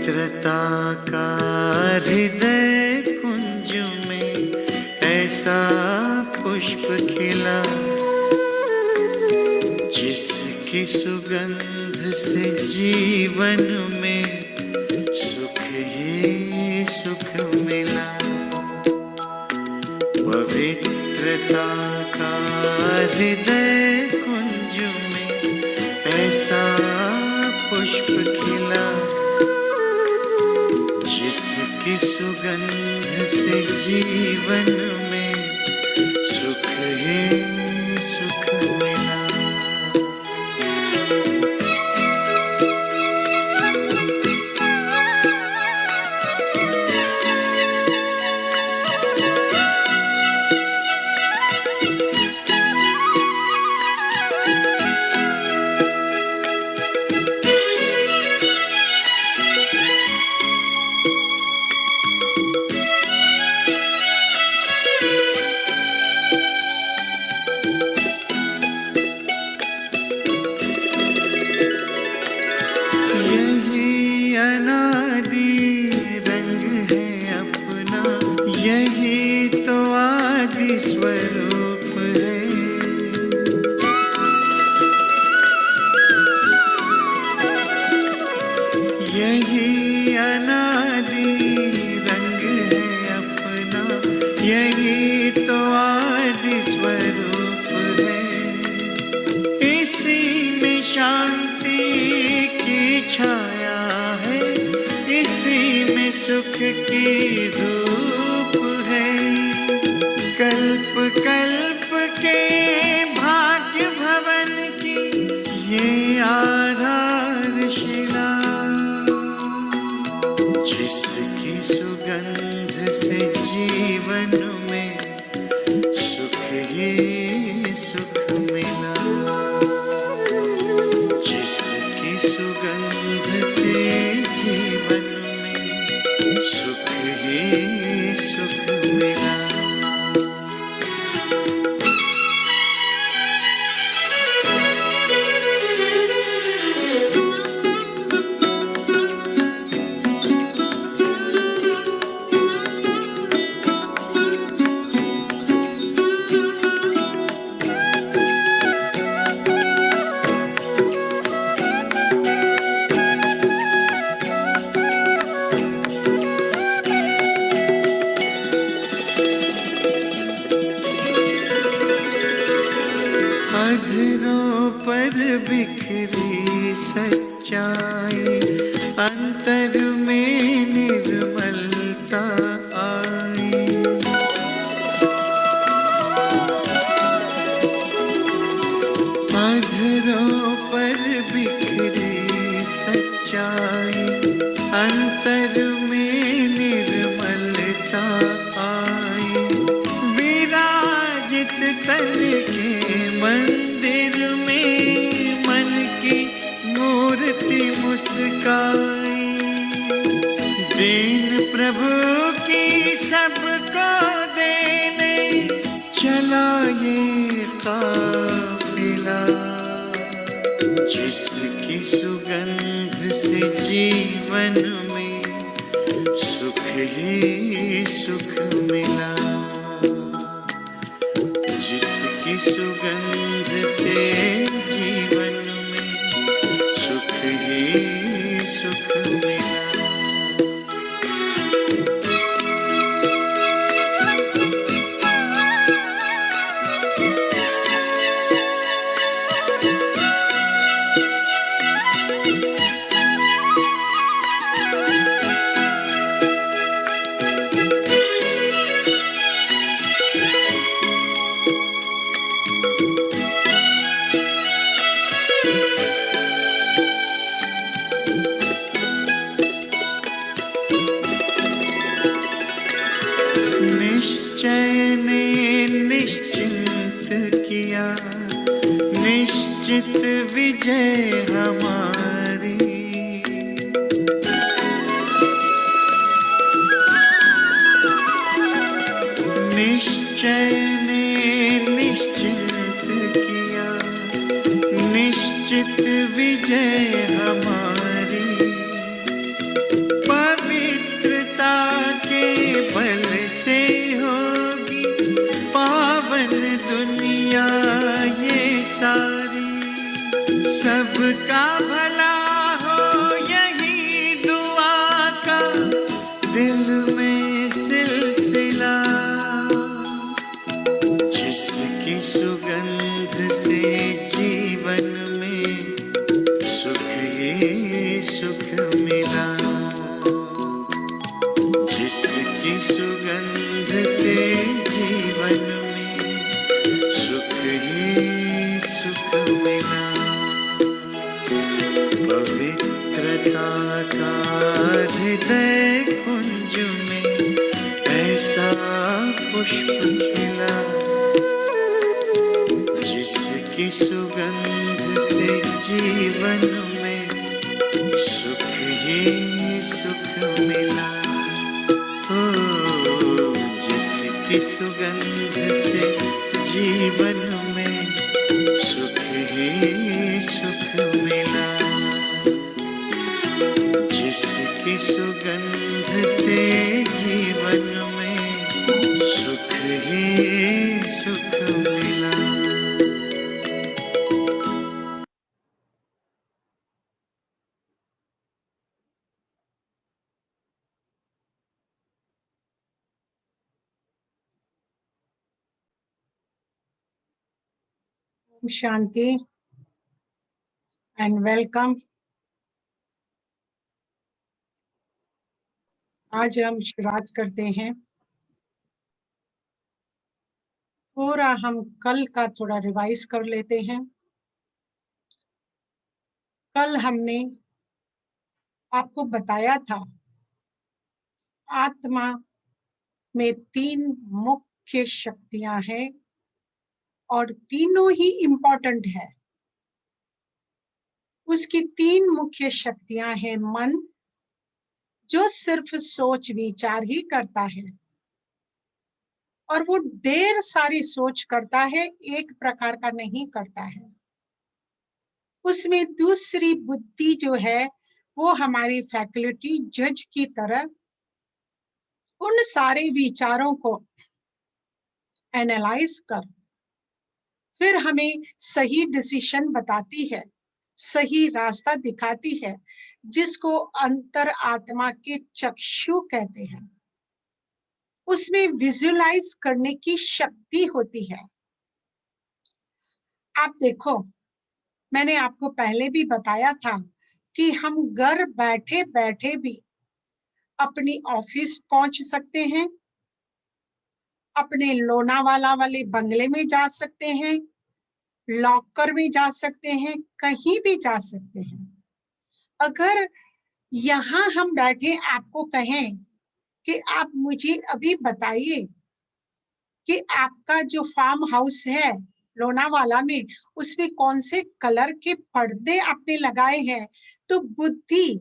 पवित्रता का हृदय कुंज में ऐसा पुष्प खिला, जिसकी सुगंध से जीवन में सुख ही सुख मिला। पवित्रता का हृदय कुंज में ऐसा पुष्प खिला, जिसकी सुगंध से जीवन में सुख ही सुख मिला। यही अनादि रंग है अपना, यही तो आदि स्वरूप है। यही अनादि रंग है अपना, यही तो आदि स्वरूप है। इसी में शांति की छाया है, इसी में सुख की धूप है। कल्प कल्प के भाग्य भवन की ये आधारशिला, जिसकी सुगंध से जीवन में सुख ही सुख मिला। जिसकी सुगंध से जीवन में सुख ही सुख मिला। अधरों पर बिखरी सच्चाई, अंतर में निर्मलता आई। अधरों पर बिखरी सच्चाई, अंतर में निर्मलता आई। विराजित तन के मंदिर में मन की मूर्ति मुस्काई। दीन प्रभु की सबको देने चला ये काफिला, जिसकी सुगंध से जीवन में सुख ही सुख मिला। जिसकी सुगंध से जीवन में सुख ही सुख मिला। निश्चय ने निश्चिंत किया, निश्चित विजय हमारी। निश्चय ने निश्चिंत किया, निश्चित विजय हमारी। पवित्रता के बल से होगी पावन दुनिया ये सारी। सबका भला हो यही दुआ का दिल में सिलसिला। जिसकी सुगंध से जीवन में सुख ही सुख मिला। जिसकी सुगंध से जीवन में सुख ही सुख मिला। पवित्रता का हृदय कुंज में ऐसा पुष्प खिला। जिसकी सुगंध से जीवन में सुख ही सुख मिला। जिसकी सुगंध से जीवन में सुख ही सुख मिला। जिसकी सुगंध से जीवन में सुख ही सुख मिला। शांति एंड वेलकम। आज हम शुरुआत करते हैं। पूरा हम कल का थोड़ा रिवाइज कर लेते हैं। कल हमने आपको बताया था आत्मा में 3 मुख्य शक्तियां हैं और तीनों ही इम्पोर्टेंट है। उसकी 3 मुख्य शक्तियां हैं। मन जो सिर्फ सोच विचार ही करता है और वो ढेर सारी सोच करता है, एक प्रकार का नहीं करता है। उसमें दूसरी बुद्धि जो है वो हमारी फैकल्टी जज की तरह उन सारे विचारों को एनालाइज कर फिर हमें सही डिसीजन बताती है, सही रास्ता दिखाती है, जिसको अंतर आत्मा के चक्षु कहते हैं। उसमें विजुलाइज करने की शक्ति होती है। आप देखो, मैंने आपको पहले भी बताया था कि हम घर बैठे बैठे भी अपनी ऑफिस पहुंच सकते हैं, अपने लोनावाला वाले बंगले में जा सकते हैं, लॉकर में जा सकते हैं, कहीं भी जा सकते हैं। अगर यहाँ हम बैठे आपको कहें कि आप मुझे अभी बताइए कि आपका जो फार्म हाउस है लोनावाला में, उसमें कौन से कलर के पर्दे आपने लगाए हैं, तो बुद्धि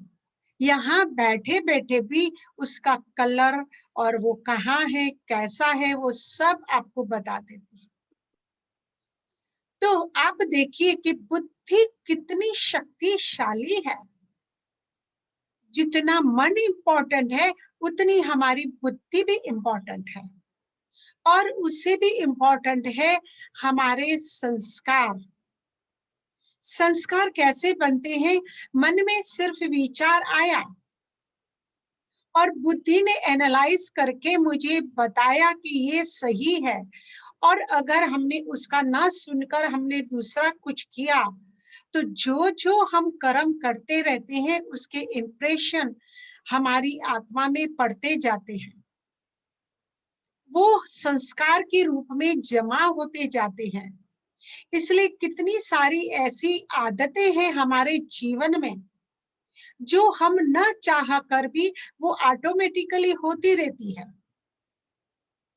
यहाँ बैठे बैठे भी उसका कलर और वो कहाँ है, कैसा है, वो सब आपको बता देती है। तो आप देखिए कि बुद्धि कितनी शक्तिशाली है। जितना मन इम्पोर्टेंट है उतनी हमारी बुद्धि भी इम्पोर्टेंट है। और उससे भी इम्पोर्टेंट है हमारे संस्कार। संस्कार कैसे बनते हैं? मन में सिर्फ विचार आया और बुद्धि ने एनालाइज करके मुझे बताया कि ये सही है और अगर हमने उसका ना सुनकर हमने दूसरा कुछ किया, तो जो जो हम कर्म करते रहते हैं उसके इम्प्रेशन हमारी आत्मा में पड़ते जाते हैं, वो संस्कार के रूप में जमा होते जाते हैं। इसलिए कितनी सारी ऐसी आदतें हैं हमारे जीवन में जो हम न चाह कर भी वो ऑटोमेटिकली होती रहती है।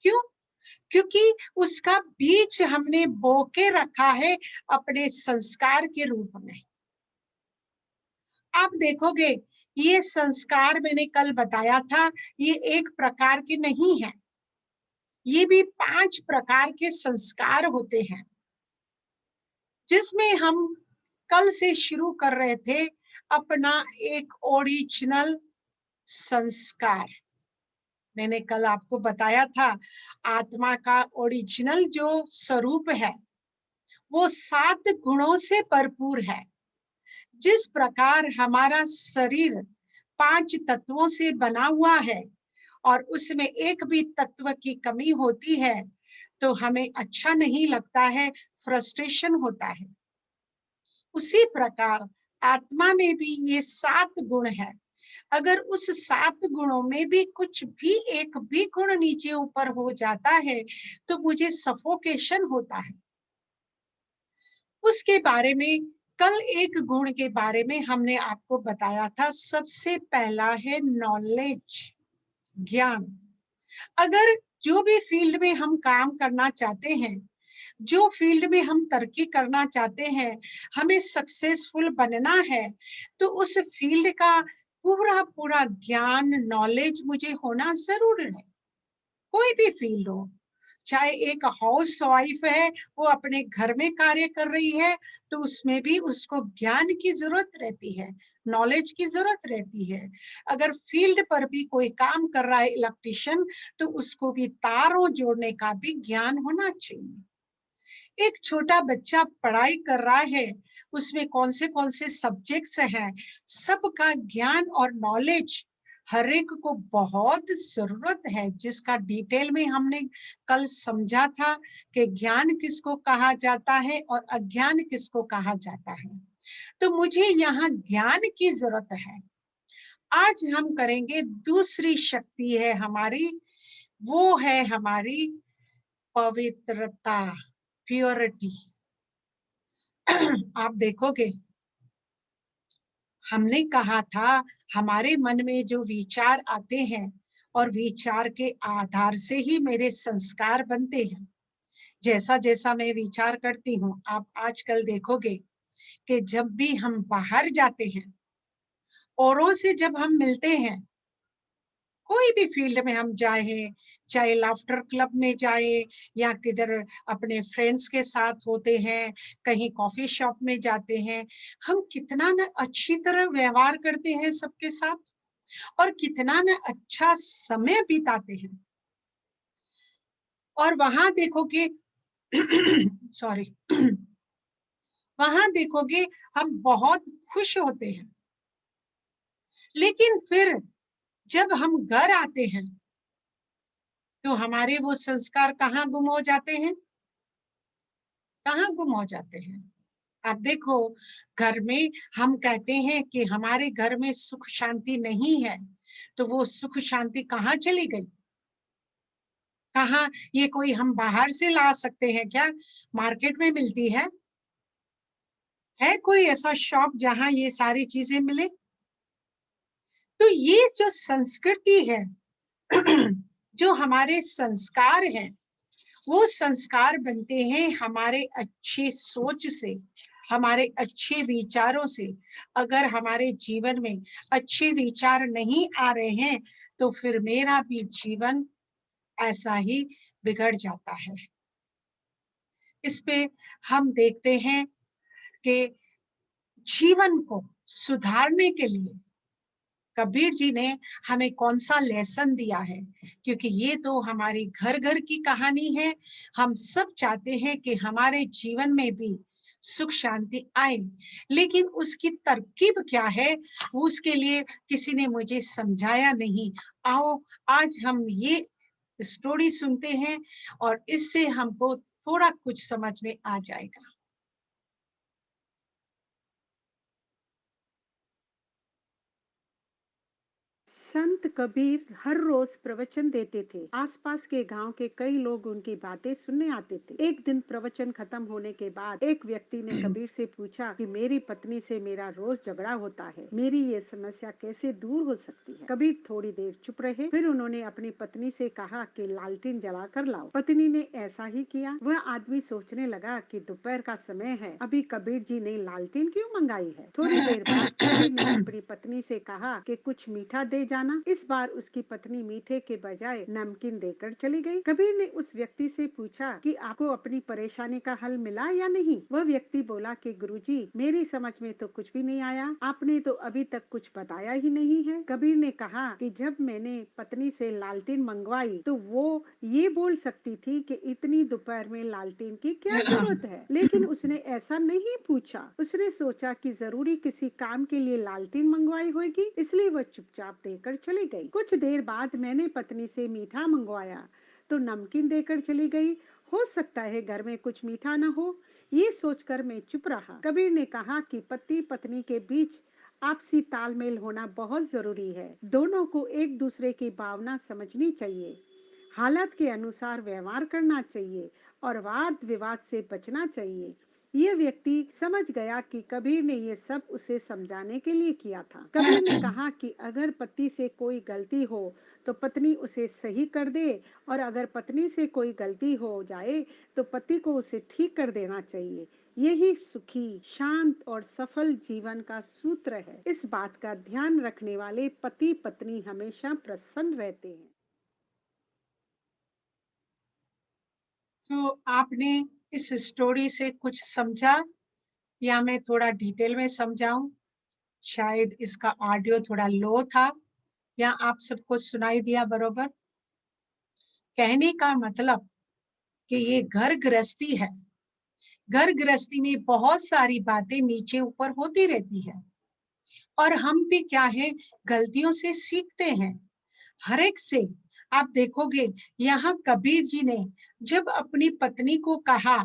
क्यों? क्योंकि उसका बीज हमने बो के रखा है अपने संस्कार के रूप में। आप देखोगे, ये संस्कार मैंने कल बताया था, ये एक प्रकार के नहीं है, ये भी 5 प्रकार के संस्कार होते हैं, जिसमें हम कल से शुरू कर रहे थे अपना एक ओरिजिनल संस्कार। मैंने कल आपको बताया था आत्मा का ओरिजिनल जो स्वरूप है वो 7 गुणों से भरपूर है। जिस प्रकार हमारा शरीर 5 तत्वों से बना हुआ है और उसमें एक भी तत्व की कमी होती है तो हमें अच्छा नहीं लगता है, फ्रस्ट्रेशन होता है। उसी प्रकार आत्मा में भी ये 7 गुण है। अगर उस 7 गुणों में भी कुछ भी एक भी गुण नीचे ऊपर हो जाता है तो मुझे सफोकेशन होता है। उसके बारे में कल एक गुण के बारे में हमने आपको बताया था, सबसे पहला है नॉलेज, ज्ञान। अगर जो भी फील्ड में हम काम करना चाहते हैं, जो फील्ड में हम तरक्की करना चाहते हैं, हमें सक्सेसफुल बनना है, तो उस फील्ड का पूरा पूरा ज्ञान, नॉलेज मुझे होना जरूर है। कोई भी फील्ड हो, चाहे एक हाउस वाइफ है वो अपने घर में कार्य कर रही है तो उसमें भी उसको ज्ञान की जरूरत रहती है, नॉलेज की जरूरत रहती है। अगर फील्ड पर भी कोई काम कर रहा है इलेक्ट्रिशियन, तो उसको भी तारों जोड़ने का भी ज्ञान होना चाहिए। एक छोटा बच्चा पढ़ाई कर रहा है, उसमें कौन से सब्जेक्ट्स हैं, सबका ज्ञान और नॉलेज हर एक को बहुत जरूरत है, जिसका डिटेल में हमने कल समझा था कि ज्ञान किसको कहा जाता है और अज्ञान किसको कहा जाता है। तो मुझे यहाँ ज्ञान की जरूरत है। आज हम करेंगे दूसरी शक्ति है हमारी, वो है हमारी पवित्रता, प्योरिटी। आप देखोगे, हमने कहा था हमारे मन में जो विचार आते हैं और विचार के आधार से ही मेरे संस्कार बनते हैं। जैसा जैसा मैं विचार करती हूँ, आप आजकल देखोगे कि जब भी हम बाहर जाते हैं, औरों से जब हम मिलते हैं, कोई भी फील्ड में हम जाए, चाहे लाफ्टर क्लब में जाए या किधर अपने फ्रेंड्स के साथ होते हैं, कहीं कॉफी शॉप में जाते हैं, हम कितना ना अच्छी तरह व्यवहार करते हैं सबके साथ और कितना ना अच्छा समय बिताते हैं। और वहां देखोगे सॉरी वहां देखोगे हम बहुत खुश होते हैं। लेकिन फिर जब हम घर आते हैं तो हमारे वो संस्कार कहाँ गुम हो जाते हैं? कहाँ गुम हो जाते हैं? आप देखो, घर में हम कहते हैं कि हमारे घर में सुख शांति नहीं है, तो वो सुख शांति कहाँ चली गई? कहाँ? ये कोई हम बाहर से ला सकते हैं क्या? मार्केट में मिलती है कोई ऐसा शॉप जहाँ ये सारी चीजें मिले? तो ये जो संस्कृति है जो हमारे संस्कार हैं, वो संस्कार बनते हैं हमारे अच्छी सोच से, हमारे अच्छे विचारों से। अगर हमारे जीवन में अच्छे विचार नहीं आ रहे हैं तो फिर मेरा भी जीवन ऐसा ही बिगड़ जाता है। इस पे हम देखते हैं कि जीवन को सुधारने के लिए कबीर जी ने हमें कौन सा लेसन दिया है, क्योंकि ये तो हमारी घर घर की कहानी है। हम सब चाहते हैं कि हमारे जीवन में भी सुख शांति आए, लेकिन उसकी तरकीब क्या है उसके लिए किसी ने मुझे समझाया नहीं। आओ आज हम ये स्टोरी सुनते हैं और इससे हमको थोड़ा कुछ समझ में आ जाएगा। संत कबीर हर रोज प्रवचन देते थे। आसपास के गांव के कई लोग उनकी बातें सुनने आते थे। एक दिन प्रवचन खत्म होने के बाद एक व्यक्ति ने कबीर से पूछा कि मेरी पत्नी से मेरा रोज झगड़ा होता है, मेरी ये समस्या कैसे दूर हो सकती है। कबीर थोड़ी देर चुप रहे, फिर उन्होंने अपनी पत्नी से कहा कि लालटेन जला कर लाओ। पत्नी ने ऐसा ही किया। वह आदमी सोचने लगा कि दोपहर का समय है, अभी कबीर जी ने लालटेन क्यों मंगाई है। थोड़ी देर बाद कबीर ने अपनी पत्नी से कहा कि कुछ मीठा दे जाना। इस बार उसकी पत्नी मीठे के बजाय नमकीन देकर चली गई। कबीर ने उस व्यक्ति से पूछा कि आपको अपनी परेशानी का हल मिला या नहीं। वह व्यक्ति बोला कि गुरुजी, मेरी समझ में तो कुछ भी नहीं आया, आपने तो अभी तक कुछ बताया ही नहीं है। कबीर ने कहा कि जब मैंने पत्नी से लालटेन मंगवाई तो वो ये बोल सकती थी कि इतनी दोपहर में लालटेन की क्या जरूरत है, लेकिन उसने ऐसा नहीं पूछा। उसने सोचा कि जरूरी किसी काम के लिए लालटेन मंगवाई होगी, इसलिए वह चुपचाप देकर चली गई। कुछ देर बाद मैंने पत्नी से मीठा मंगवाया तो नमकीन देकर चली गई। हो सकता है घर में कुछ मीठा न हो। ये सोचकर मैं चुप रहा। कबीर ने कहा कि पति पत्नी के बीच आपसी तालमेल होना बहुत जरूरी है। दोनों को एक दूसरे की भावना समझनी चाहिए, हालत के अनुसार व्यवहार करना चाहिए और वाद विवाद से बचना चाहिए। यह व्यक्ति समझ गया कि कबीर ने यह सब उसे समझाने के लिए किया था। कबीर ने कहा कि अगर पति से कोई गलती हो तो पत्नी उसे सही कर दे, और अगर पत्नी से कोई गलती हो जाए तो पति को उसे ठीक कर देना चाहिए। यही सुखी, शांत और सफल जीवन का सूत्र है। इस बात का ध्यान रखने वाले पति पत्नी हमेशा प्रसन्न रहते हैं। तो आपने इस स्टोरी से कुछ समझा या मैं थोड़ा डिटेल में समझाऊं? शायद इसका ऑडियो थोड़ा लो था या आप सबको सुनाई दिया बरोबर? कहने का मतलब कि ये घर गृहस्थी है। घर गृहस्थी में बहुत सारी बातें नीचे ऊपर होती रहती है और हम भी क्या है, गलतियों से सीखते हैं हर एक से। आप देखोगे यहाँ कबीर जी ने जब अपनी पत्नी को कहा,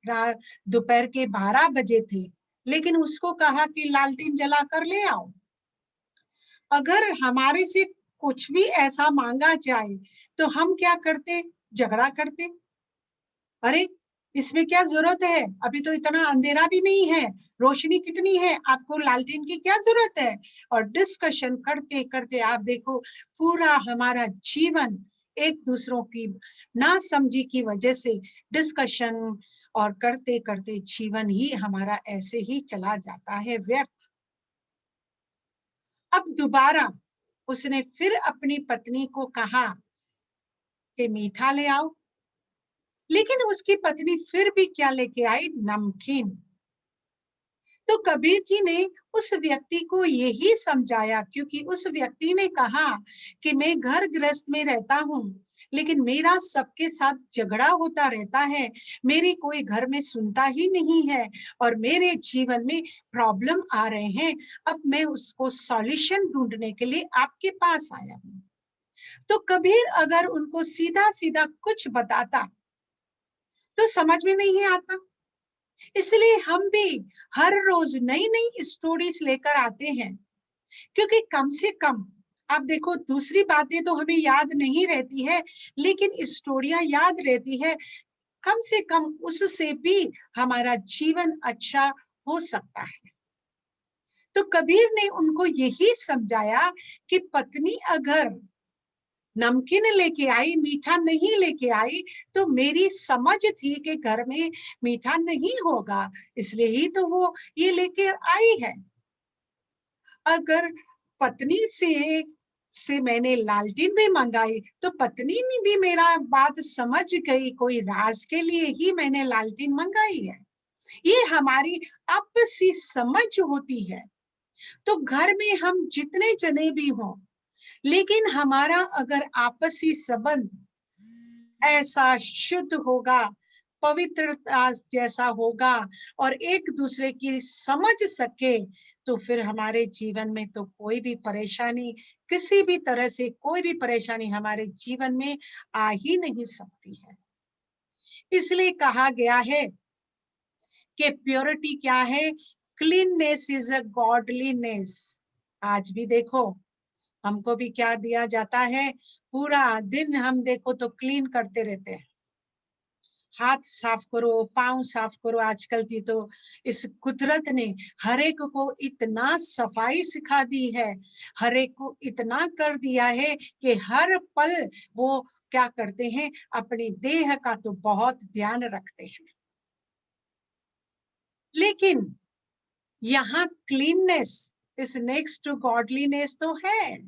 दोपहर के 12 बजे थे, लेकिन उसको कहा कि लालटेन जला कर ले आओ। अगर हमारे से कुछ भी ऐसा मांगा जाए तो हम क्या करते? झगड़ा करते। अरे इसमें क्या जरूरत है, अभी तो इतना अंधेरा भी नहीं है, रोशनी कितनी है, आपको लालटेन की क्या जरूरत है। और डिस्कशन करते करते आप देखो पूरा हमारा जीवन एक दूसरों की ना समझी की वजह से डिस्कशन और करते करते जीवन ही हमारा ऐसे ही चला जाता है व्यर्थ। अब दोबारा उसने फिर अपनी पत्नी को कहा कि मीठा ले आओ, लेकिन उसकी पत्नी फिर भी क्या लेके आई? नमकीन। तो कबीर जी ने उस व्यक्ति को यही समझाया, क्योंकि उस व्यक्ति ने कहा कि मैं घर गृहस्थ में रहता हूँ लेकिन मेरा सबके साथ झगड़ा होता रहता है, मेरी कोई घर में सुनता ही नहीं है और मेरे जीवन में प्रॉब्लम आ रहे हैं। अब मैं उसको सॉल्यूशन ढूंढने के लिए आपके पास आया हूँ। तो कबीर अगर उनको सीधा सीधा कुछ बताता तो समझ में नहीं आता। इसलिए हम भी हर रोज नई नई स्टोरीज लेकर आते हैं, क्योंकि कम से कम आप देखो दूसरी बातें तो हमें याद नहीं रहती है, लेकिन स्टोरियां याद रहती है। कम से कम उससे भी हमारा जीवन अच्छा हो सकता है। तो कबीर ने उनको यही समझाया कि पत्नी अगर नमकीन लेके आई, मीठा नहीं लेके आई, तो मेरी समझ थी कि घर में मीठा नहीं होगा, इसलिए ही तो वो ये लेके आई है। अगर पत्नी से मैंने लालटेन भी मंगाई तो पत्नी ने भी मेरा बात समझ गई, कोई राज के लिए ही मैंने लालटेन मंगाई है। ये हमारी आपसी समझ होती है। तो घर में हम जितने जने भी हों, लेकिन हमारा अगर आपसी संबंध ऐसा शुद्ध होगा, पवित्रता जैसा होगा और एक दूसरे की समझ सके, तो फिर हमारे जीवन में तो कोई भी परेशानी किसी भी तरह से कोई भी परेशानी हमारे जीवन में आ ही नहीं सकती है। इसलिए कहा गया है कि प्योरिटी क्या है? Cleanness is a godliness. आज भी देखो, हमको भी क्या दिया जाता है, पूरा दिन हम देखो तो क्लीन करते रहते हैं। हाथ साफ करो, पाँव साफ करो। आजकल की तो इस कुदरत ने हर एक को इतना सफाई सिखा दी है, हर एक को इतना कर दिया है कि हर पल वो क्या करते हैं, अपनी देह का तो बहुत ध्यान रखते हैं। लेकिन यहाँ cleanness is next to godliness तो है,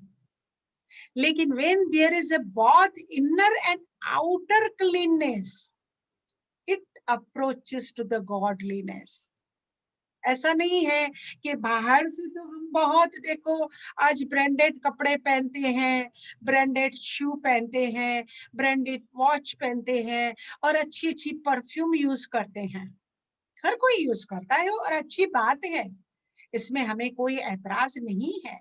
लेकिन when there is a both inner and outer cleanness, it approaches to the godliness. ऐसा नहीं है कि बाहर से तो हम बहुत देखो आज ब्रांडेड कपड़े पहनते हैं, ब्रांडेड शू पहनते हैं, ब्रांडेड वॉच पहनते हैं और अच्छी अच्छी परफ्यूम यूज करते हैं। हर कोई यूज करता है और अच्छी बात है, इसमें हमें कोई ऐतराज नहीं है।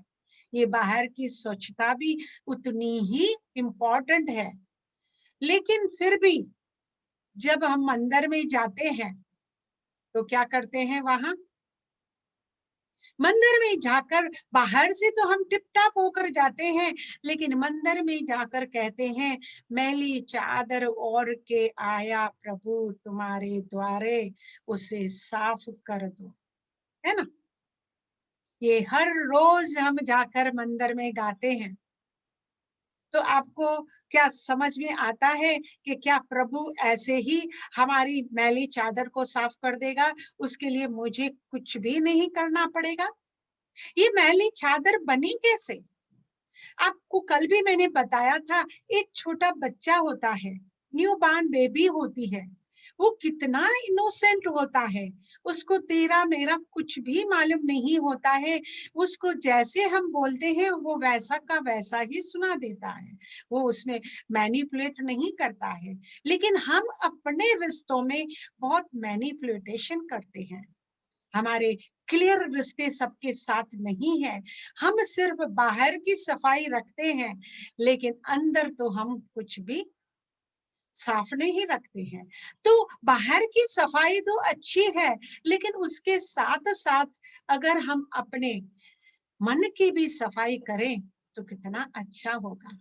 ये बाहर की स्वच्छता भी उतनी ही इम्पोर्टेंट है। लेकिन फिर भी जब हम मंदिर में जाते हैं तो क्या करते हैं? वहां मंदिर में जाकर बाहर से तो हम टिप टाप होकर जाते हैं, लेकिन मंदिर में जाकर कहते हैं, मैली चादर ओढ़ के आया प्रभु तुम्हारे द्वारे, उसे साफ कर दो। है ना? ये हर रोज हम जाकर मंदिर में गाते हैं। तो आपको क्या समझ में आता है कि क्या प्रभु ऐसे ही हमारी मैली चादर को साफ कर देगा? उसके लिए मुझे कुछ भी नहीं करना पड़ेगा। ये मैली चादर बनी कैसे? आपको कल भी मैंने बताया था, एक छोटा बच्चा होता है, न्यू बॉर्न बेबी होती है, वो कितना इनोसेंट होता है, उसको तेरा मेरा कुछ भी मालूम नहीं होता है। उसको जैसे हम बोलते हैं वो वैसा का वैसा ही सुना देता है, वो उसमें मैनिपुलेट नहीं करता है। लेकिन हम अपने रिश्तों में बहुत मैनिपुलेटेशन करते हैं। हमारे क्लियर रिश्ते सबके साथ नहीं है। हम सिर्फ बाहर की सफाई रखते हैं, लेकिन अंदर तो हम कुछ भी साफ नहीं रखते हैं। तो बाहर की सफाई तो अच्छी है, लेकिन उसके साथ साथ अगर हम अपने मन की भी सफाई करें तो कितना अच्छा होगा।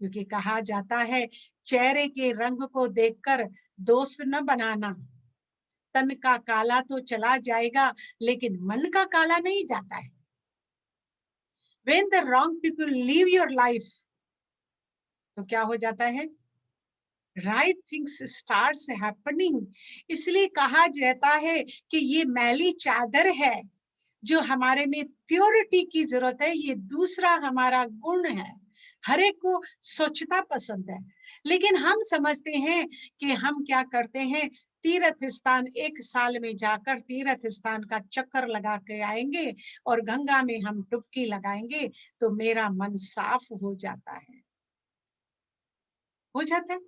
क्योंकि कहा जाता है, चेहरे के रंग को देखकर दोस्त न बनाना। तन का काला तो चला जाएगा, लेकिन मन का काला नहीं जाता है। When the wrong people leave your life, तो क्या हो जाता है? Right things starts happening। इसलिए कहा जाता है कि ये मैली चादर है, जो हमारे में प्योरिटी की जरूरत है। ये दूसरा हमारा गुण है। हर एक को स्वच्छता पसंद है, लेकिन हम समझते हैं कि हम क्या करते हैं, तीर्थ स्थान एक साल में जाकर तीर्थ स्थान का चक्कर लगा के आएंगे और गंगा में हम डुबकी लगाएंगे तो मेरा मन साफ हो जाता है। हो जाता है,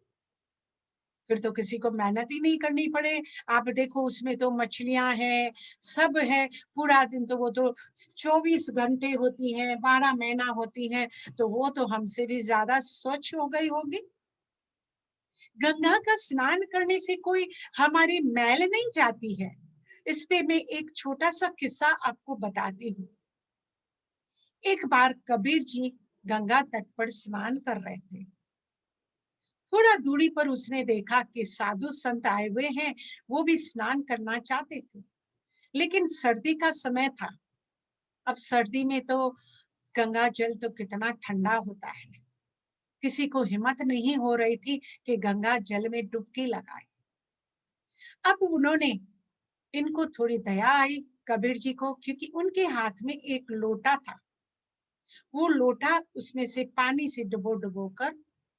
फिर तो किसी को मेहनत ही नहीं करनी पड़े। आप देखो उसमें तो मछलियां हैं, सब है, पूरा दिन तो वो तो 24 घंटे होती हैं, 12 महीना होती हैं, तो वो तो हमसे भी ज्यादा स्वच्छ हो गई होगी। गंगा का स्नान करने से कोई हमारी मैल नहीं जाती है। इस पे मैं एक छोटा सा किस्सा आपको बताती हूँ। एक बार कबीर जी गंगा तट पर स्नान कर रहे थे। थोड़ा दूरी पर उसने देखा कि साधु संत आए हुए हैं, वो भी स्नान करना चाहते थे, लेकिन सर्दी का समय था। अब सर्दी में तो गंगा जल तो कितना ठंडा होता है, किसी को हिम्मत नहीं हो रही थी कि गंगा जल में डुबकी लगाए। अब उन्होंने, इनको थोड़ी दया आई कबीर जी को, क्योंकि उनके हाथ में एक लोटा था। वो लोटा उसमें से पानी से डुबो डुबो कर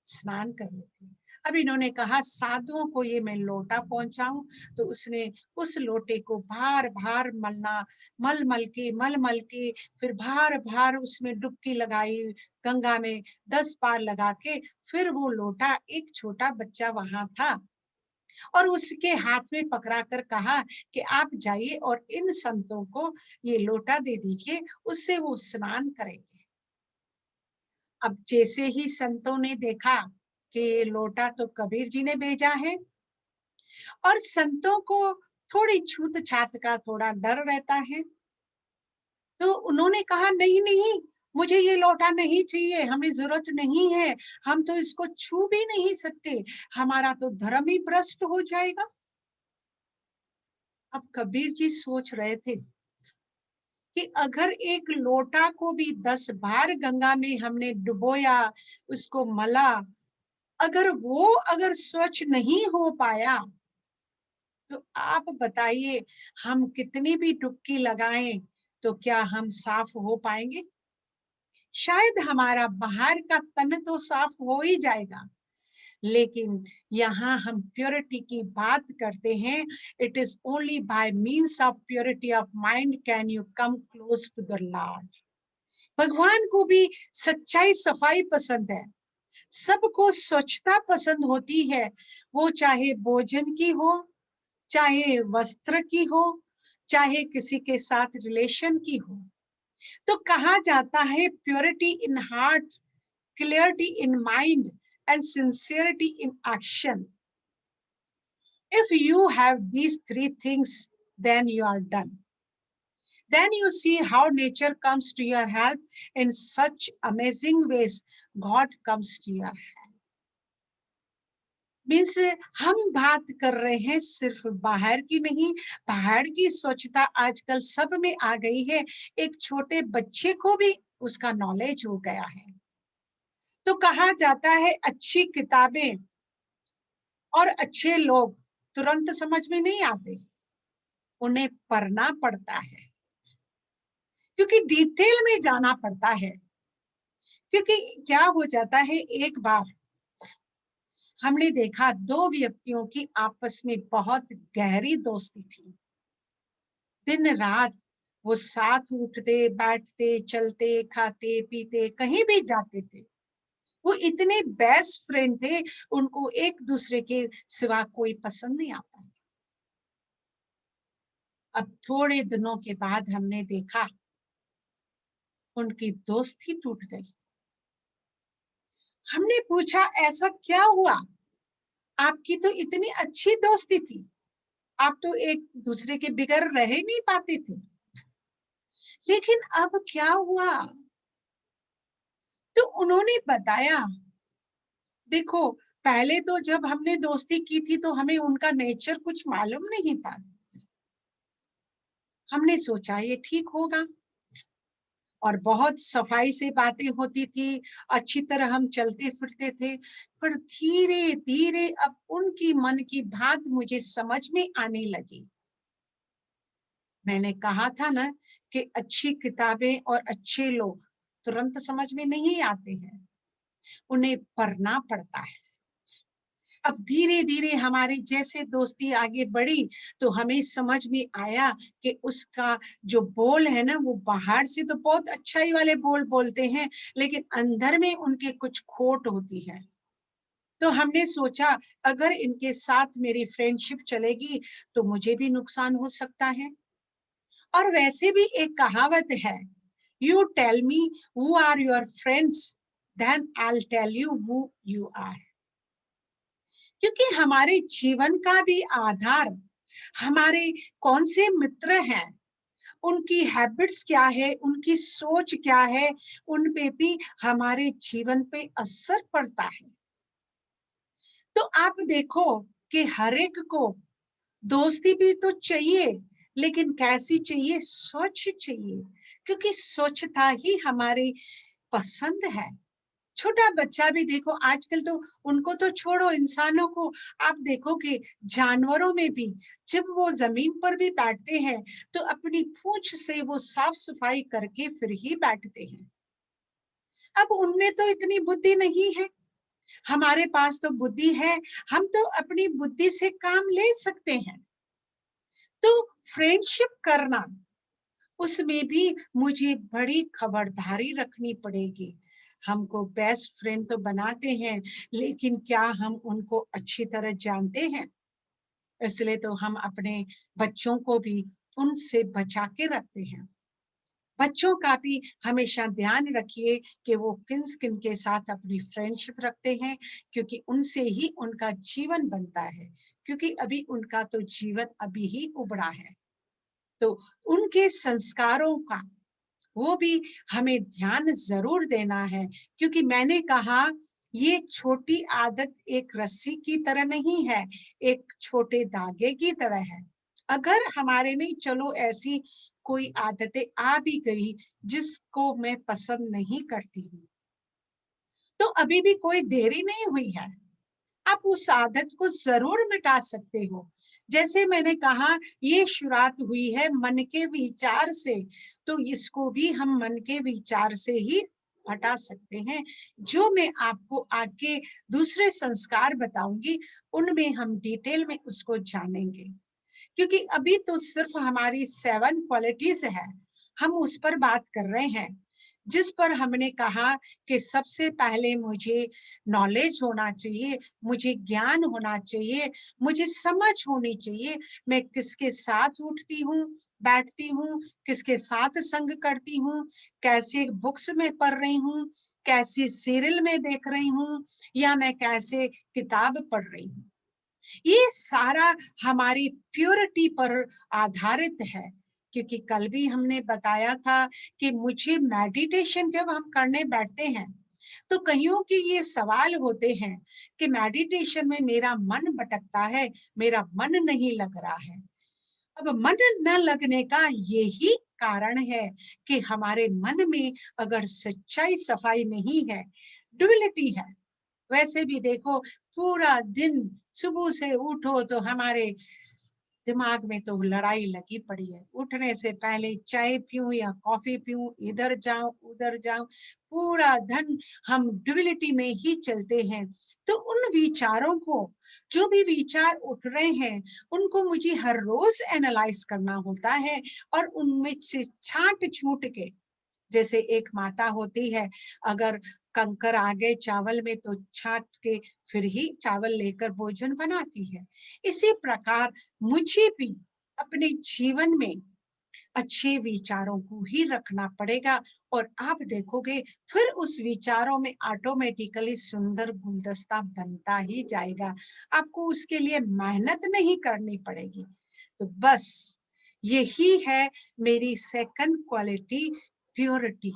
स्नान कर रहे थे। अब इन्होंने कहा साधुओं को ये मैं लोटा पहुंचाऊं, तो उसने उस लोटे को भार भार मल मल के फिर भार भार उसमें डुबकी लगाई गंगा में 10 बार लगा के। फिर वो लोटा, एक छोटा बच्चा वहां था और उसके हाथ में पकड़ा कर कहा कि आप जाइए और इन संतों को ये लोटा दे दीजिए, उससे वो स्नान करेंगे। अब जैसे ही संतों ने देखा कि ये लोटा तो कबीर जी ने भेजा है, और संतों को थोड़ी छूत छात का थोड़ा डर रहता है, तो उन्होंने कहा नहीं नहीं, मुझे ये लोटा नहीं चाहिए, हमें जरूरत नहीं है, हम तो इसको छू भी नहीं सकते, हमारा तो धर्म ही भ्रष्ट हो जाएगा। अब कबीर जी सोच रहे थे कि अगर एक लोटा को भी 10 बार गंगा में हमने डुबोया, उसको मला, अगर स्वच्छ नहीं हो पाया, तो आप बताइए हम कितनी भी डुबकी लगाएं तो क्या हम साफ हो पाएंगे? शायद हमारा बाहर का तन तो साफ हो ही जाएगा, लेकिन यहाँ हम प्योरिटी की बात करते हैं। It is only by means of purity of mind can you come close to the lord. भगवान को भी सच्चाई सफाई पसंद है, सबको स्वच्छता पसंद होती है, वो चाहे भोजन की हो, चाहे वस्त्र की हो, चाहे किसी के साथ रिलेशन की हो। तो कहा जाता है purity in heart, clarity in mind, and sincerity in action. If you have these three things, then you are done. Then you see how nature comes to your help in such amazing ways. God comes to your help. Means हम बात कर रहे हैं सिर्फ बाहर की नहीं, बाहर की स्वच्छता आजकल सब में आ गई है, एक छोटे बच्चे को भी उसका नॉलेज हो गया है। तो कहा जाता है अच्छी किताबें और अच्छे लोग तुरंत समझ में नहीं आते, उन्हें पढ़ना पड़ता है, क्योंकि डिटेल में जाना पड़ता है। क्योंकि क्या हो जाता है, एक बार हमने देखा दो व्यक्तियों की आपस में बहुत गहरी दोस्ती थी। दिन रात वो साथ उठते बैठते चलते खाते पीते कहीं भी जाते थे, वो इतने बेस्ट फ्रेंड थे, उनको एक दूसरे के सिवा कोई पसंद नहीं आता। अब थोड़े दिनों के बाद हमने देखा उनकी दोस्ती टूट गई। हमने पूछा ऐसा क्या हुआ, आपकी तो इतनी अच्छी दोस्ती थी, आप तो एक दूसरे के बिगैर रह ही नहीं पाते थे, लेकिन अब क्या हुआ? तो उन्होंने बताया, देखो पहले तो जब हमने दोस्ती की थी तो हमें उनका नेचर कुछ मालूम नहीं था, हमने सोचा ये ठीक होगा, और बहुत सफाई से बातें होती थी, अच्छी तरह हम चलते फिरते थे। पर धीरे धीरे अब उनकी मन की बात मुझे समझ में आने लगी। मैंने कहा था ना कि अच्छी किताबें और अच्छे लोग तुरंत समझ में नहीं आते हैं, उन्हें पढ़ना पड़ता है। अब धीरे धीरे हमारी जैसे दोस्ती आगे बढ़ी तो हमें समझ में आया कि उसका जो बोल है ना, वो बाहर से तो बहुत अच्छाई वाले बोल बोलते हैं, लेकिन अंदर में उनके कुछ खोट होती है। तो हमने सोचा अगर इनके साथ मेरी फ्रेंडशिप चलेगी तो मुझे भी नुकसान हो सकता है। और वैसे भी एक कहावत है, you tell me who are your friends, then I will tell you who you are. क्योंकि हमारे जीवन का भी आधार हमारे कौन से मित्र हैं, उनकी हैबिट्स क्या है, उनकी सोच क्या है, उन पे भी हमारे जीवन पे असर पड़ता है। तो आप देखो कि हर एक को दोस्ती भी तो चाहिए, लेकिन कैसी चाहिए? स्वच्छ चाहिए, क्योंकि स्वच्छता ही हमारी पसंद है। छोटा बच्चा भी देखो आजकल तो, उनको तो छोड़ो, इंसानों को आप देखो कि जानवरों में भी जब वो जमीन पर भी बैठते हैं तो अपनी पूंछ से वो साफ सफाई करके फिर ही बैठते हैं। अब उनमें तो इतनी बुद्धि नहीं है, हमारे पास तो बुद्धि है, हम तो अपनी बुद्धि से काम ले सकते हैं। तो फ्रेंडशिप करना, उसमें भी मुझे बड़ी खबरदारी रखनी पड़ेगी। हमको बेस्ट फ्रेंड तो बनाते हैं, लेकिन क्या हम उनको अच्छी तरह जानते हैं? इसलिए तो हम अपने बच्चों को भी उनसे बचा के रखते हैं। बच्चों का भी हमेशा ध्यान रखिए कि वो किन के साथ अपनी फ्रेंडशिप रखते हैं, क्योंकि उनसे ही उनका जीवन बनता है, क्योंकि अभी उनका तो जीवन अभी ही उभरा है। तो उनके संस्कारों का वो भी हमें ध्यान जरूर देना है, क्योंकि मैंने कहा ये छोटी आदत एक रस्सी की तरह नहीं है, एक छोटे धागे की तरह है। अगर हमारे में चलो ऐसी कोई आदतें आ भी गई जिसको मैं पसंद नहीं करती हूँ, तो अभी भी कोई देरी नहीं हुई है, आप उस आदत को जरूर मिटा सकते हो। जैसे मैंने कहा, ये शुरुआत हुई है मन के विचार से, तो इसको भी हम मन के विचार से ही हटा सकते हैं। जो मैं आपको आगे दूसरे संस्कार बताऊंगी, उनमें हम डिटेल में उसको जानेंगे, क्योंकि अभी तो सिर्फ हमारी 7 क्वालिटीज है, हम उस पर बात कर रहे हैं, जिस पर हमने कहा कि सबसे पहले मुझे नॉलेज होना चाहिए, मुझे ज्ञान होना चाहिए, मुझे समझ होनी चाहिए, मैं किसके साथ उठती हूँ, बैठती हूँ, किसके साथ संग करती हूँ, कैसे बुक्स में पढ़ रही हूँ, कैसे सीरियल में देख रही हूँ, या मैं कैसे किताब पढ़ रही हूँ। ये सारा हमारी प्योरिटी पर आधारित है, क्योंकि कल भी हमने बताया था कि मुझे मेडिटेशन जब हम करने बैठते हैं, तो कईयों के ये सवाल होते हैं कि मेडिटेशन में मेरा मन भटकता है, मेरा मन नहीं लग रहा है। अब मन न लगने का यही कारण है कि हमारे मन में अगर सच्चाई सफाई नहीं है, ड्युअलिटी है। वैसे भी देखो, पूरा दिन सुबह से उठो तो हमारे दिमाग में तो लड़ाई लगी पड़ी है। उठने से पहले चाय पीऊं या कॉफी पीऊं, इधर जाऊं उधर जाऊं, पूरा दिन हम ड्युअलिटी में ही चलते हैं। तो उन विचारों को, जो भी विचार उठ रहे हैं, उनको मुझे हर रोज एनालाइज करना होता है, और उनमें से छांट छूट के, जैसे एक माता होती है, अगर कंकर आ गए चावल में तो छांट के फिर ही चावल लेकर भोजन बनाती है। इसी प्रकार मुझे भी अपने जीवन में अच्छे विचारों को ही रखना पड़ेगा, और आप देखोगे फिर उस विचारों में ऑटोमेटिकली सुंदर गुलदस्ता बनता ही जाएगा। आपको उसके लिए मेहनत नहीं करनी पड़ेगी। तो बस यही है मेरी second quality, purity.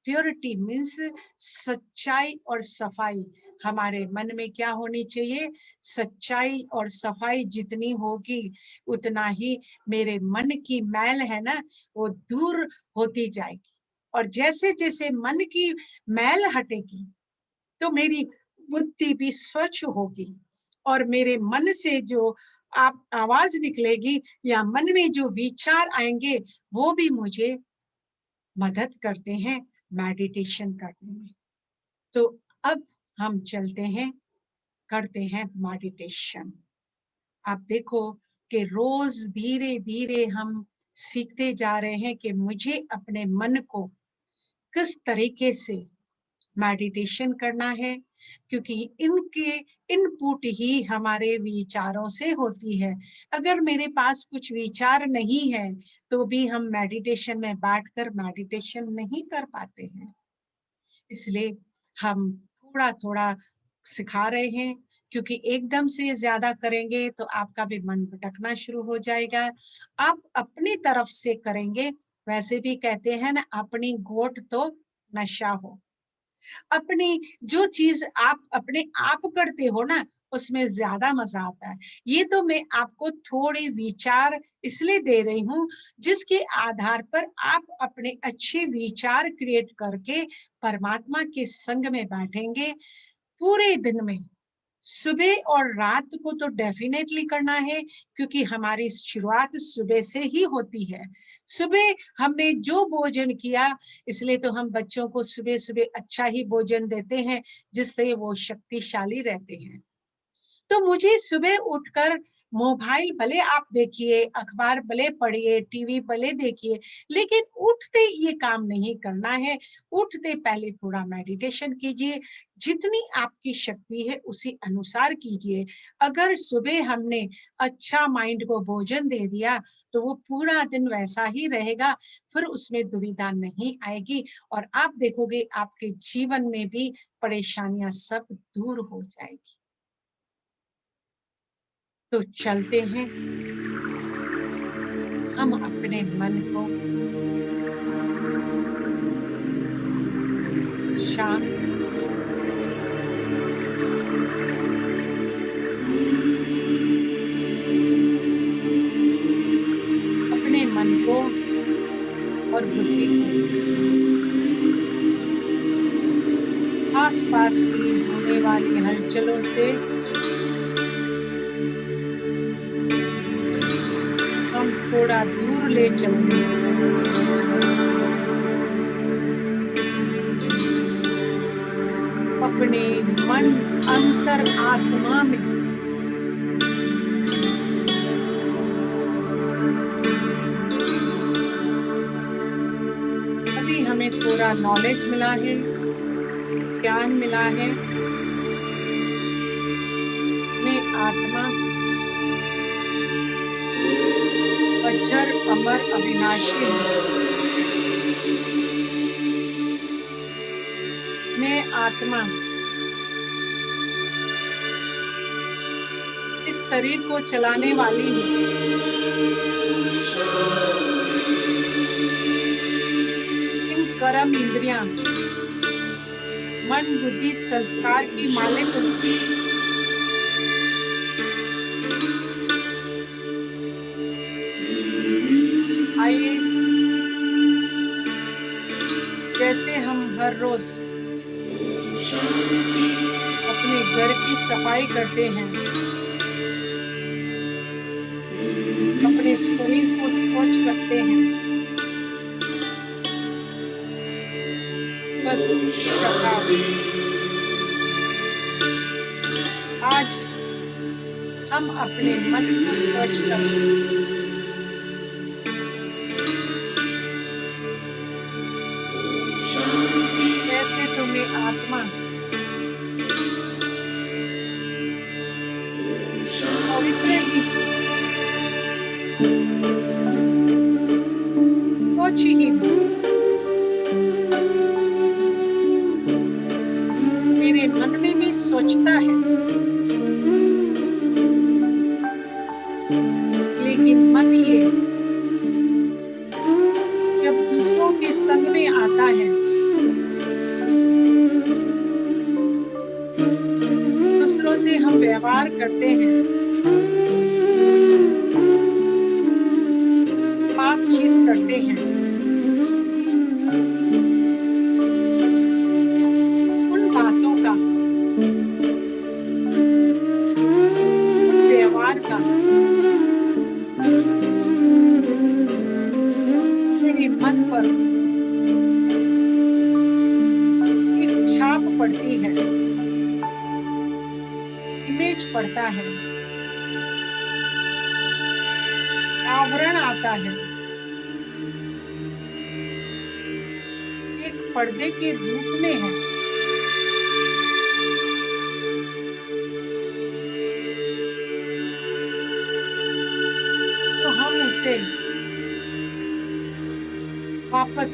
Purity means सच्चाई और सफाई। हमारे मन में क्या होनी चाहिए? सच्चाई और सफाई जितनी होगी, उतना ही मेरे मन की मैल है ना, वो दूर होती जाएगी। और जैसे जैसे मन की मैल हटेगी, तो मेरी बुद्धि भी स्वच्छ होगी, और मेरे मन से जो आप आवाज निकलेगी या मन में जो विचार आएंगे, वो भी मुझे मदद करते हैं मेडिटेशन करने में। तो अब हम चलते हैं, करते हैं मेडिटेशन। आप देखो कि रोज धीरे धीरे हम सीखते जा रहे हैं कि मुझे अपने मन को किस तरीके से मेडिटेशन करना है, क्योंकि इनके इनपुट ही हमारे विचारों से होती है। अगर मेरे पास कुछ विचार नहीं है, तो भी हम मेडिटेशन में बैठकर मेडिटेशन नहीं कर पाते हैं। इसलिए हम थोड़ा थोड़ा सिखा रहे हैं, क्योंकि एकदम से ज्यादा करेंगे तो आपका भी मन भटकना शुरू हो जाएगा। आप अपनी तरफ से करेंगे, वैसे भी कहते हैं ना, अपनी गोट तो नशा हो। अपनी जो चीज आप अपने आप करते हो ना, उसमें ज्यादा मजा आता है। ये तो मैं आपको थोड़े विचार इसलिए दे रही हूँ, जिसके आधार पर आप अपने अच्छे विचार क्रिएट करके परमात्मा के संग में बैठेंगे पूरे दिन में। सुबह और रात को तो डेफिनेटली करना है, क्योंकि हमारी शुरुआत सुबह से ही होती है। सुबह हमने जो भोजन किया, इसलिए तो हम बच्चों को सुबह सुबह अच्छा ही भोजन देते हैं, जिससे वो शक्तिशाली रहते हैं। तो मुझे सुबह उठकर मोबाइल भले आप देखिए, अखबार भले पढ़िए, टीवी भले देखिए, लेकिन उठते ये काम नहीं करना है। उठते पहले थोड़ा मेडिटेशन कीजिए, जितनी आपकी शक्ति है उसी अनुसार कीजिए। अगर सुबह हमने अच्छा माइंड को भोजन दे दिया, तो वो पूरा दिन वैसा ही रहेगा, फिर उसमें दुविधा नहीं आएगी और आप देखोगे आपके जीवन में भी परेशानियां सब दूर हो जाएगी। तो चलते हैं, हम अपने मन को शांत, अपने मन को और बुद्धि को आसपास की होने वाली हलचलों से हम थोड़ा दूर ले चलते हैं। अपने मन अंतर आत्मा में अभी हमें थोड़ा नॉलेज मिला है, ज्ञान मिला है। मैं आत्मा अजर अमर अविनाशी हूँ। मैं आत्मा इस शरीर को चलाने वाली हूँ। इन कर्म इंद्रियां, मन बुद्धि संस्कार की मालिक हूँ। आइए, जैसे हम हर रोज अपने घर की सफाई करते हैं, अपने शरीर को स्वच्छ रखते हैं, बस इसी प्रकार आज हम अपने मन को स्वच्छ करें। वैसे तो मैं आत्मा पवित्र ही सोच ही मेरे मन में भी स्वच्छता है, लेकिन मन ये जब दूसरों के संग में आता है, दूसरों से हम व्यवहार करते हैं, बातचीत करते हैं, उन बातों का, उन व्यवहार का मेरे मन पर एक छाप पड़ती है, इमेज पड़ता है, आवरण आता है, एक पर्दे के रूप में है। तो हम उसे वापस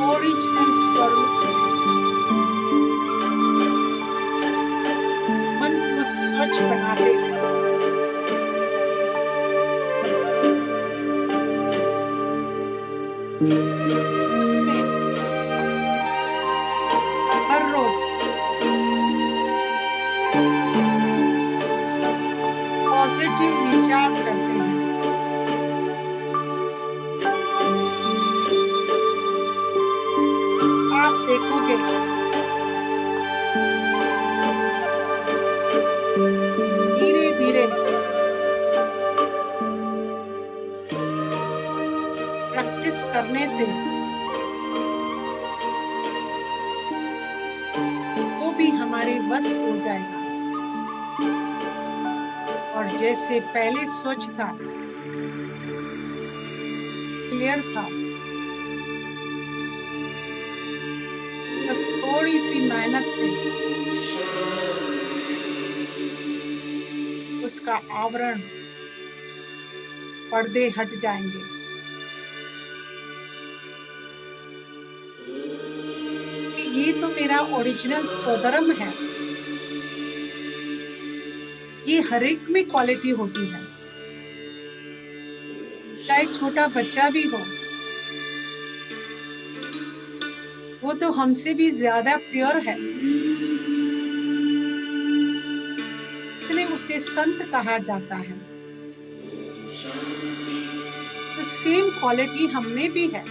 ओरिजिनल स्वरूप मन को स्वच्छ बनाते हैं। उसमें हर रोज पॉजिटिव विचार करते हैं। आप देखोगे धीरे धीरे प्रैक्टिस करने से वो भी हमारे बस हो जाएगा। और जैसे पहले स्वच्छ था, क्लियर था, बस थोड़ी सी मेहनत से उसका आवरण, पर्दे हट जाएंगे। कि ये तो मेरा ओरिजिनल स्वधर्म है। ये हर एक में क्वालिटी होती है, चाहे छोटा बच्चा भी हो, वो तो हमसे भी ज्यादा प्योर है, इसलिए उसे संत कहा जाता है। तो सेम क्वालिटी हम में भी है।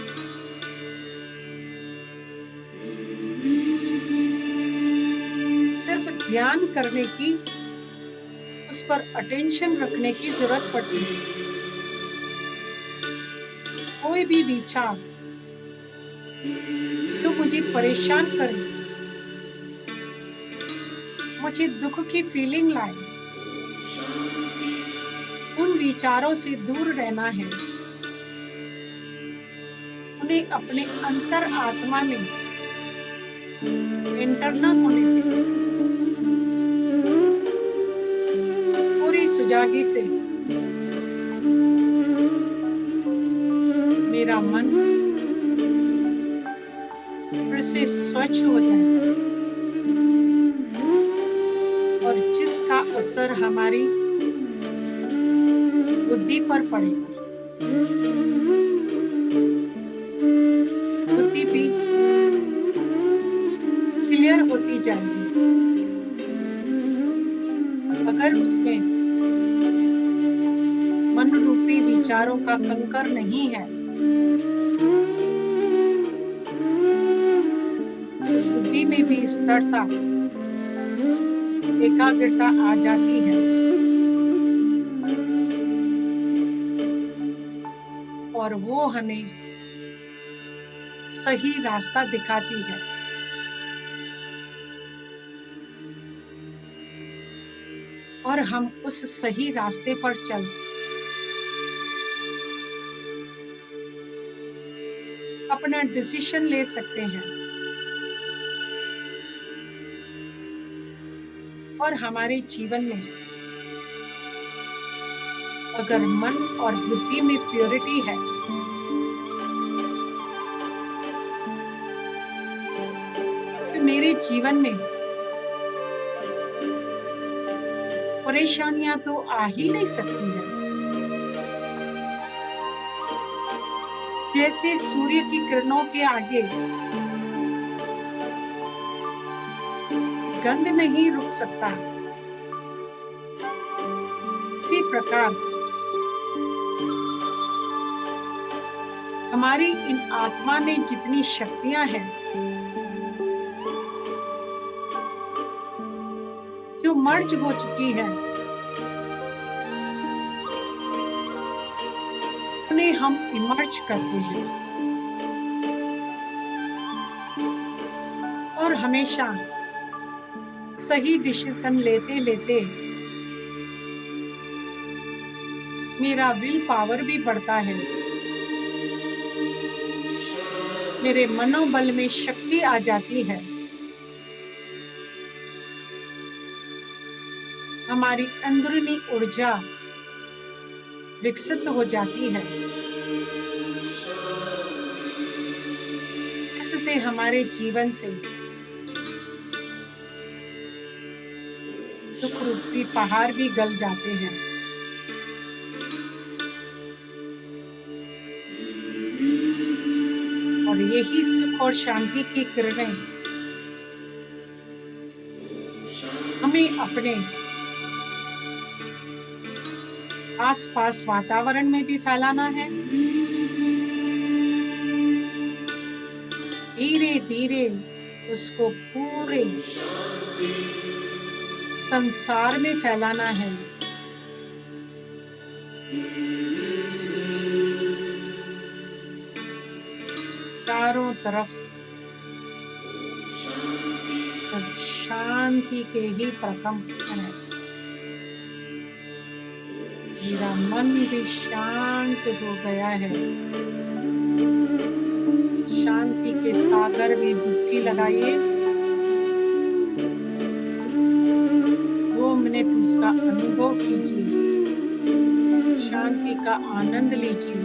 सिर्फ ध्यान करने की, उस पर अटेंशन रखने की जरूरत पड़ती है। कोई भी विचार जो मुझे परेशान करे, मुझे दुख की फीलिंग लाए, उन विचारों से दूर रहना है। उन्हें अपने अंतर आत्मा में इंटरनल होने के पूरी सुजागी से मेरा मन फिर से स्वच्छ हो जाए और जिसका असर हमारी बुद्धि पर पड़ेगा, बुद्धि भी क्लियर होती जाएगी। अगर उसमें मन रूपी विचारों का कंकर नहीं है, तो बुद्धि में भी स्थिरता, एकाग्रता आ जाती है और वो हमें सही रास्ता दिखाती है। और हम उस सही रास्ते पर चल अपना डिसीजन ले सकते हैं और हमारे जीवन में अगर मन और बुद्धि में प्योरिटी है, तो मेरे जीवन में परेशानियां तो आ ही नहीं सकती है। जैसे सूर्य की किरणों के आगे गंध नहीं रुक सकता, इसी प्रकार हमारी इन आत्मा में जितनी शक्तियां हैं, जो मर्ज हो चुकी है, उन्हें हम इमर्ज करते हैं और हमेशा सही डिसीजन लेते लेते मेरा विल पावर भी बढ़ता है, मेरे मनोबल में शक्ति आ जाती है, हमारी अंदरूनी ऊर्जा विकसित हो जाती है, जिससे हमारे जीवन से दुख रूपी पहाड़ भी गल जाते हैं। और यही सुख और शांति की किरणें हमें अपने आसपास वातावरण में भी फैलाना है। धीरे धीरे उसको पूरे संसार में फैलाना है। चारों तरफ सब शांति के ही प्रकंप है। मेरा मन भी शांत हो गया है। शांति के सागर में डुबकी लगाइए। 2 मिनट उसका अनुभव कीजिए, शांति का आनंद लीजिए।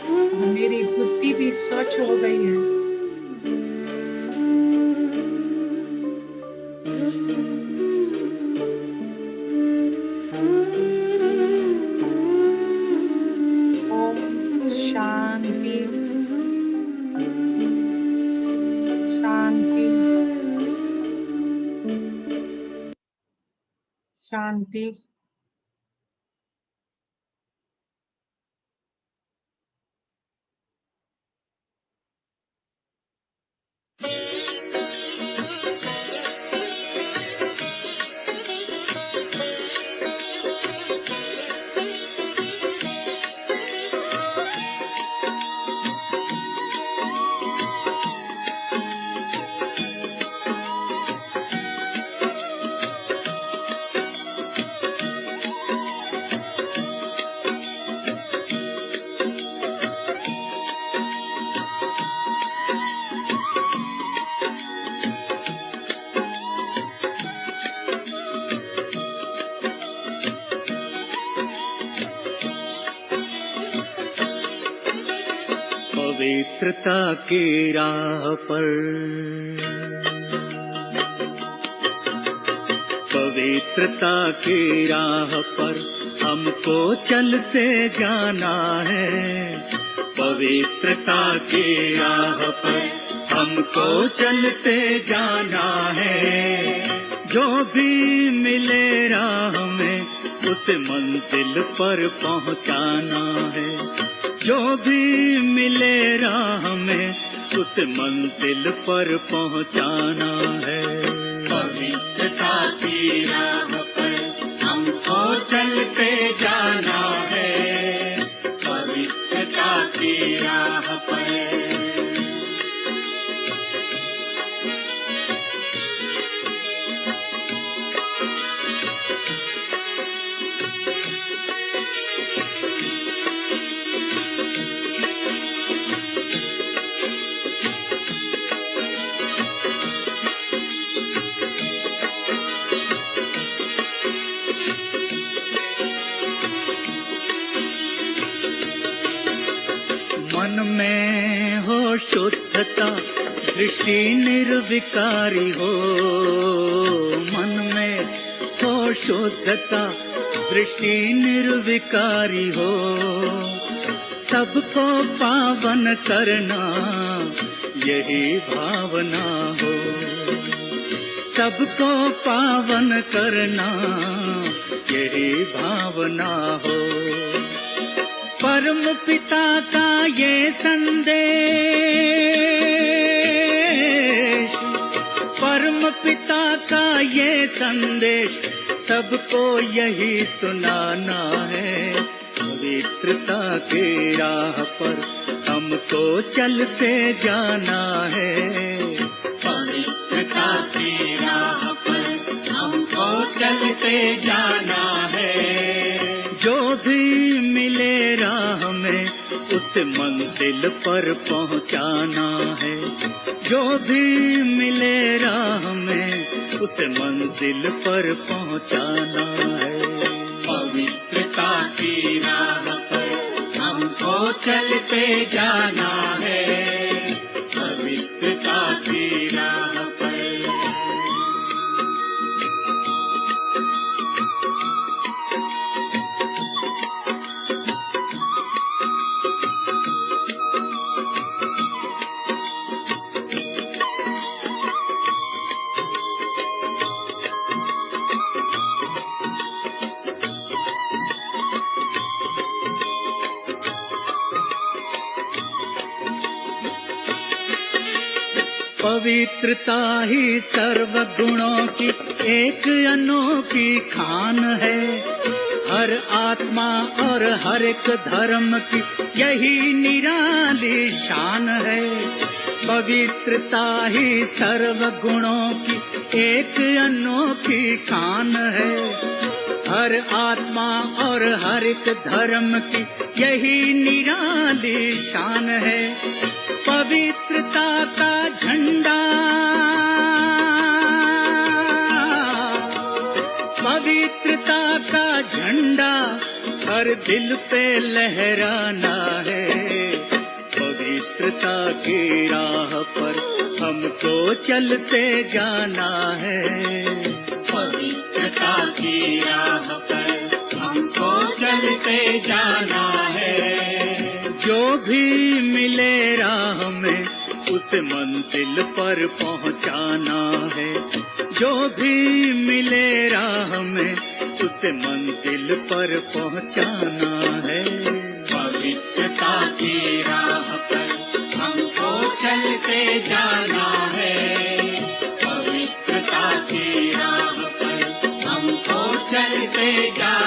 और मेरी बुद्धि भी स्वच्छ हो गई है। ओम शांति शांति शांति। पवित्रता की राह पर, पवित्रता की राह पर हमको चलते जाना है। पवित्रता की राह पर हमको चलते जाना है। जो भी मिले राह में उसे मंजिल पर पहुंचाना है। जो भी मिले राह में उस मंजिल पर पहुंचाना है। पवित्रता की राह पर हमको चलते जाना है। पवित्रता की राह पर। मन में हो शुद्धता, दृष्टि निर्विकारी हो। मन में हो शुद्धता, दृष्टि निर्विकारी हो। सबको पावन करना यही भावना हो। सबको पावन करना यही भावना हो। परम पिता का ये संदेश, परम पिता का ये संदेश सबको यही सुनाना है। पवित्रता की राह पर हमको चलते जाना है। पवित्रता की राह पर हमको चलते जाना है। जो भी मिले राह में उस मंजिल पर पहुंचाना है। जो भी मिले राह में उस मंजिल पर पहुंचाना है। पवित्रता की राह पर हमको चलते जाना है। पवित्रता की राह पर। पवित्रता ही सर्व गुणों की एक अनोखी खान है। हर आत्मा और हर एक धर्म की यही निराली शान है। पवित्रता ही सर्व गुणों की एक अनोखी खान है। हर आत्मा और हर एक धर्म की यही निराली शान है। पवित्रता का झंडा पवित्रता का झंडा हर दिल पे लहराना है। पवित्रता की राह पर हमको चलते जाना है। पवित्रता की राह पर हमको चलते जाना है। जो भी मिले राह में उसे मंजिल पर पहुंचाना है। जो भी मिले राह में उसे मंजिल पर पहुंचाना है। पवित्रता की राह पर हमको चलते जाना है। पवित्रता की राह पर हमको चलते जाना